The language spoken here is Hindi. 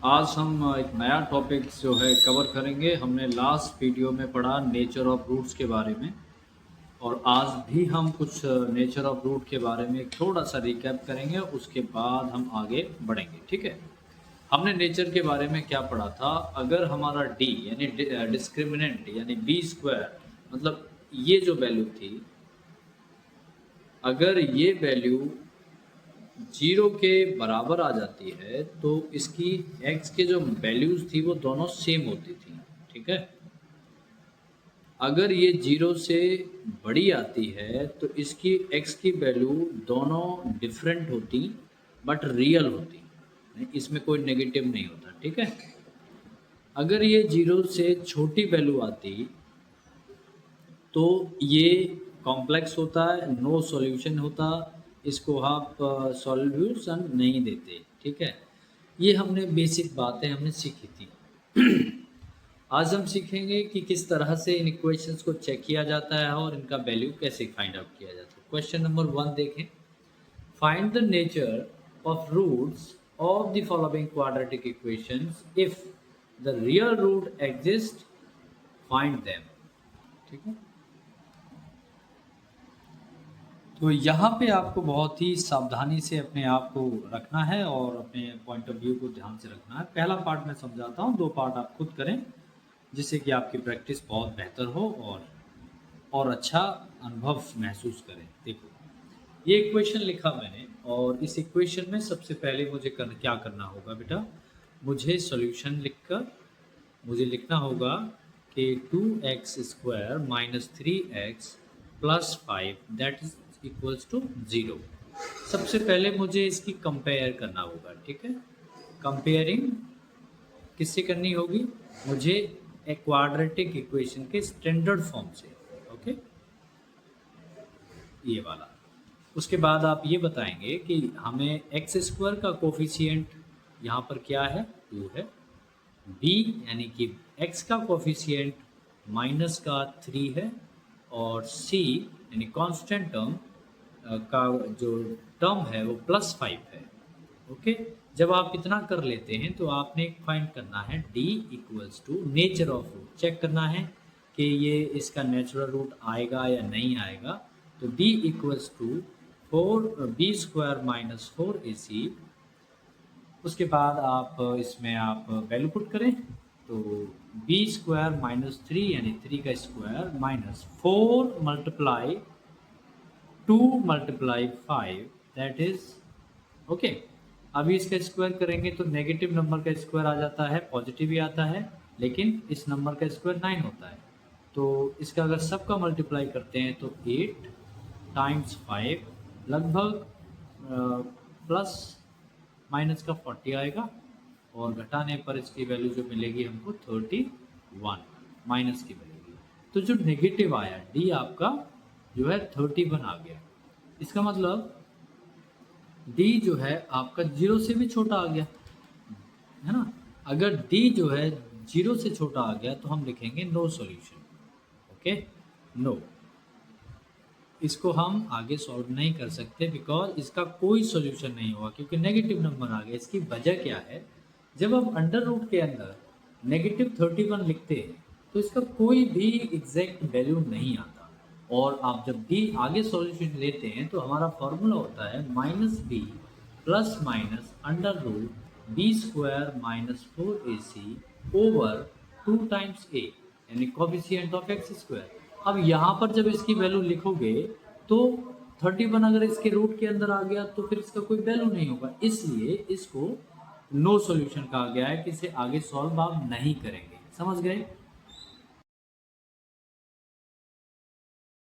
आज हम एक नया टॉपिक जो है कवर करेंगे। हमने लास्ट वीडियो में पढ़ा नेचर ऑफ रूट्स के बारे में, और आज भी हम कुछ नेचर ऑफ रूट के बारे में थोड़ा सा रिकैप करेंगे। उसके बाद हम आगे बढ़ेंगे, ठीक है। हमने नेचर के बारे में क्या पढ़ा था? अगर हमारा डी यानी डिस्क्रिमिनेंट यानी बी स्क्वायर, मतलब ये जो वैल्यू थी, अगर ये वैल्यू 0 के बराबर आ जाती है तो इसकी x के जो वैल्यूज थी वो दोनों सेम होती थी, ठीक है। अगर ये 0 से बड़ी आती है तो इसकी x की वैल्यू दोनों डिफरेंट होती बट रियल होती, इसमें कोई नेगेटिव नहीं होता, ठीक है। अगर ये 0 से छोटी वैल्यू आती तो ये कॉम्प्लेक्स होता है, नो सॉल्यूशन होता, इसको आप सॉल्यूशन नहीं देते, ठीक है। ये हमने बेसिक बातें हमने सीखी थी। आज हम सीखेंगे कि किस तरह से इन इक्वेशंस को चेक किया जाता है और इनका वैल्यू कैसे फाइंड आउट किया जाता है। क्वेश्चन नंबर 1 देखें। Find the nature of roots of the following quadratic equations if the real root exist, find them, ठीक है। तो यहाँ पे आपको बहुत ही सावधानी से अपने आप को रखना है और अपने पॉइंट ऑफ व्यू को ध्यान से रखना है। पहला पार्ट मैं समझाता हूँ, 2 पार्ट आप खुद करें जिससे कि आपकी प्रैक्टिस बहुत बेहतर हो और अच्छा अनुभव महसूस करें। देखो, ये इक्वेशन लिखा मैंने, और इस इक्वेशन में सबसे पहले मुझे क्या करना होगा बेटा, मुझे सॉल्यूशन लिखकर मुझे लिखना होगा कि 2x² minus 3x plus 5 that is equals to 0। सबसे पहले मुझे इसकी कंपेयर करना होगा, ठीक है। कंपेयरिंग किससे करनी होगी? मुझे एक क्वाड्रेटिक इक्वेशन के स्टैंडर्ड फॉर्म से, ओके, ये वाला। उसके बाद आप ये बताएंगे कि हमें x² का कोफिशिएंट यहाँ पर क्या है, 2 है। b यानी कि x का कोफिशिएंट माइनस का 3 है, और c यानी कांस्टेंट टर्म का जो टर्म है वो +5 है, ओके। जब आप इतना कर लेते हैं तो आपने फाइंड करना है d equals to nature of root, check करना है कि ये इसका नेचुरल रूट आएगा या नहीं आएगा। तो d equals to 4b² minus 4ac। उसके बाद आप इसमें आप वैल्यू पुट करें तो b² माइनस 3 यानी 3 का square minus 4 multiply 2 multiply 5 that is okay. अभी इसका स्क्वायर करेंगे तो नेगेटिव नंबर का स्क्वायर आ जाता है, पॉजिटिव ही आता है, लेकिन इस नंबर का स्क्वायर 9 होता है। तो इसका अगर सबका मल्टीप्लाई करते हैं तो 8 टाइम्स 5 लगभग प्लस माइनस का 40 आएगा, और घटाने पर इसकी वैल्यू जो मिलेगी हमको 31 माइनस की मिलेगी। तो जो नेगेटिव आया डी आपका जो है 31 आ गया। इसका मतलब डी जो है आपका 0 से भी छोटा आ गया, है ना। अगर डी जो है 0 से छोटा आ गया तो हम लिखेंगे नो सॉल्यूशन, ओके, नो। इसको हम आगे सॉल्व नहीं कर सकते बिकॉज इसका कोई सॉल्यूशन नहीं होगा क्योंकि नेगेटिव नंबर आ गया। इसकी वजह क्या है? जब आप अंडर रूट के अंदर -31 लिखते हैं तो इसका कोई भी एग्जैक्ट वैल्यू नहीं आता, और आप जब भी आगे सॉल्यूशन लेते हैं तो हमारा फॉर्मूला होता है -b plus minus under root b² minus 4ac over 2 times a यानी कोफिशिएंट ऑफ x²। अब यहाँ पर जब इसकी वैल्यू लिखोगे तो 31 अगर इसके रूट के अंदर आ गया तो फिर इसका कोई वैल्यू नहीं होगा, इसलिए इसको नो सॉल्यूशन कहा गया है कि इसे आगे सॉल्व आप नहीं करेंगे। समझ गए?